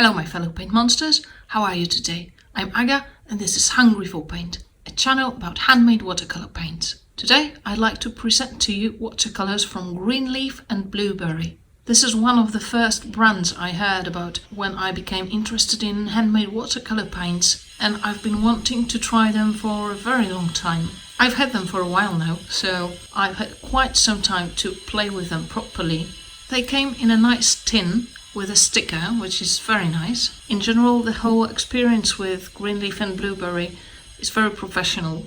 Hello my fellow paint monsters, how are you today? I'm Aga and this is Hungry for Paint, a channel about handmade watercolor paints. Today I'd like to present to you watercolors from Greenleaf and Blueberry. This is one of the first brands I heard about when I became interested in handmade watercolor paints, and I've been wanting to try them for a very long time. I've had them for a while now, so I've had quite some time to play with them properly. They came in a nice tin with a sticker, which is very nice. In general, the whole experience with Greenleaf and Blueberry is very professional.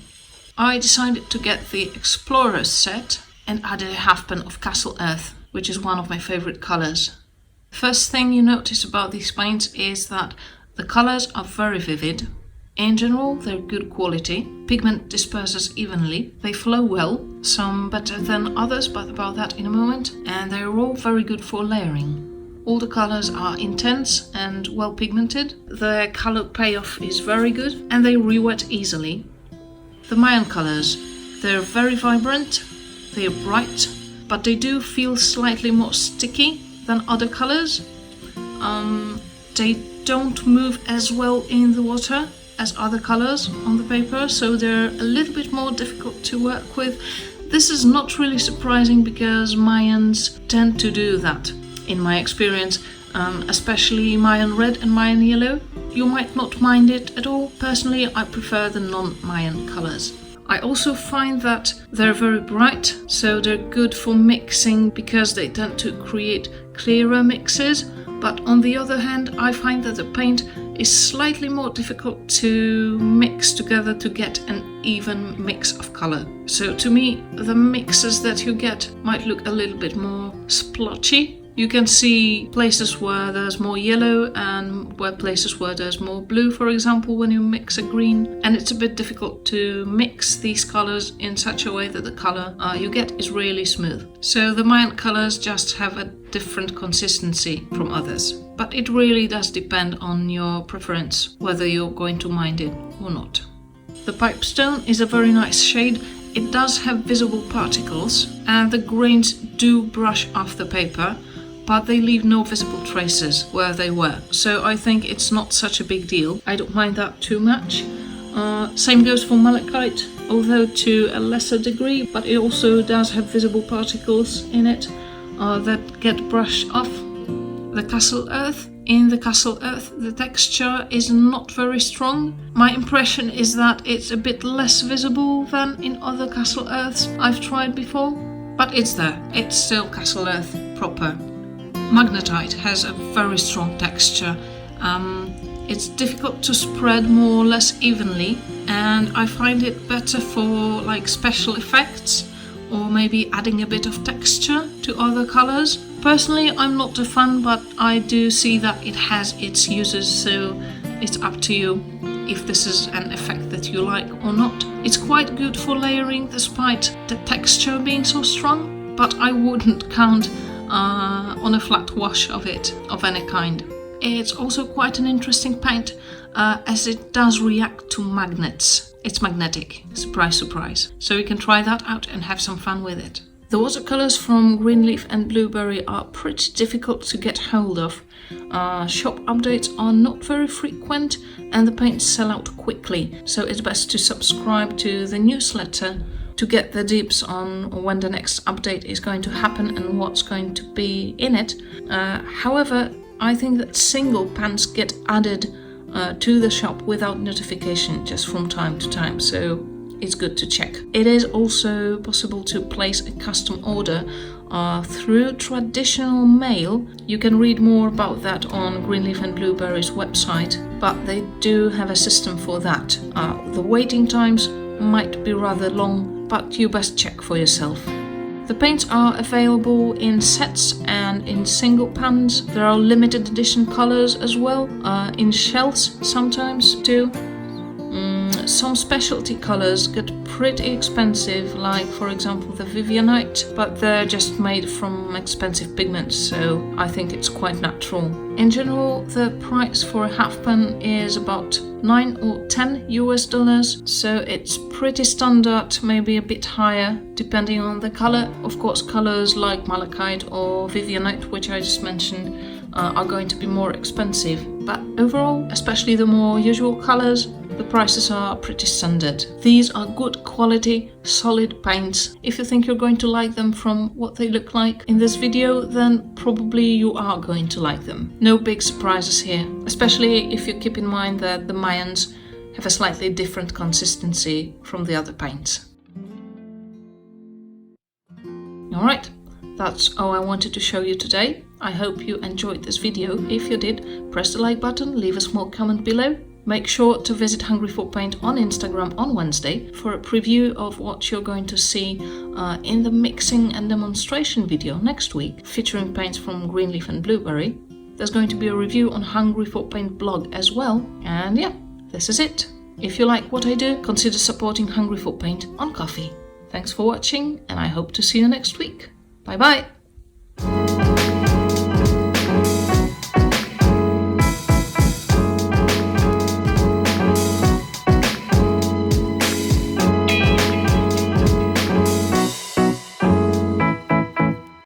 I decided to get the Explorers set and added a half pen of Castle Earth, which is one of my favorite colors. The first thing you notice about these paints is that the colors are very vivid. In general, they're good quality. Pigment disperses evenly. They flow well, some better than others, but about that in a moment. And they're all very good for layering. All the colors are intense and well pigmented. The color payoff is very good and they re-wet easily. The Mayan colors, they're very vibrant, they're bright, but they do feel slightly more sticky than other colors. They don't move as well in the water as other colors on the paper, so they're a little bit more difficult to work with. This is not really surprising because Mayans tend to do that. In my experience, especially Mayan red and Mayan yellow, you might not mind it at all. Personally, I prefer the non-Mayan colors. I also find that they're very bright, so they're good for mixing because they tend to create clearer mixes. But on the other hand, I find that the paint is slightly more difficult to mix together to get an even mix of color. So to me, the mixes that you get might look a little bit more splotchy. You can see places where there's more yellow and places where there's more blue, for example, when you mix a green. And it's a bit difficult to mix these colors in such a way that the color you get is really smooth. So the Mayan colors just have a different consistency from others. But it really does depend on your preference, whether you're going to mind it or not. The Pipestone is a very nice shade. It does have visible particles and the grains do brush off the paper, but they leave no visible traces where they were. So I think it's not such a big deal. I don't mind that too much. Same goes for malachite, although to a lesser degree, but it also does have visible particles in it that get brushed off. The Castle Earth. In the Castle Earth, the texture is not very strong. My impression is that it's a bit less visible than in other Castle Earths I've tried before, but it's there. It's still Castle Earth proper. Magnetite has a very strong texture. It's difficult to spread more or less evenly, and I find it better for like special effects or maybe adding a bit of texture to other colors. Personally, I'm not a fan, but I do see that it has its uses, so it's up to you if this is an effect that you like or not. It's quite good for layering despite the texture being so strong, but I wouldn't count on a flat wash of it of any kind. It's also quite an interesting paint as it does react to magnets. It's magnetic, surprise surprise. So you can try that out and have some fun with it. The watercolors from Greenleaf and Blueberry are pretty difficult to get hold of. Shop updates are not very frequent and the paints sell out quickly, so it's best to subscribe to the newsletter to get the deets on when the next update is going to happen and what's going to be in it. However, I think that single pans get added to the shop without notification just from time to time, so it's good to check. It is also possible to place a custom order through traditional mail. You can read more about that on Greenleaf and Blueberry's website, but they do have a system for that. The waiting times might be rather long, but you best check for yourself. The paints are available in sets and in single pans. There are limited edition colors as well, in shells sometimes too. Some specialty colors get pretty expensive, like for example the Vivianite, but they're just made from expensive pigments, so I think it's quite natural. In general, the price for a half pan is about $9 or $10 US, so it's pretty standard, maybe a bit higher depending on the color. Of course, colors like malachite or Vivianite, which I just mentioned, are going to be more expensive. But overall, especially the more usual colours, the prices are pretty standard. These are good quality, solid paints. If you think you're going to like them from what they look like in this video, then probably you are going to like them. No big surprises here, especially if you keep in mind that the Mayans have a slightly different consistency from the other paints. Alright, that's all I wanted to show you today. I hope you enjoyed this video. If you did, press the like button, leave a small comment below. Make sure to visit Hungry for Paint on Instagram on Wednesday for a preview of what you're going to see in the mixing and demonstration video next week, featuring paints from Greenleaf and Blueberry. There's going to be a review on Hungry for Paint blog as well. And yeah, this is it. If you like what I do, consider supporting Hungry for Paint on Ko-fi. Thanks for watching, and I hope to see you next week. Bye bye!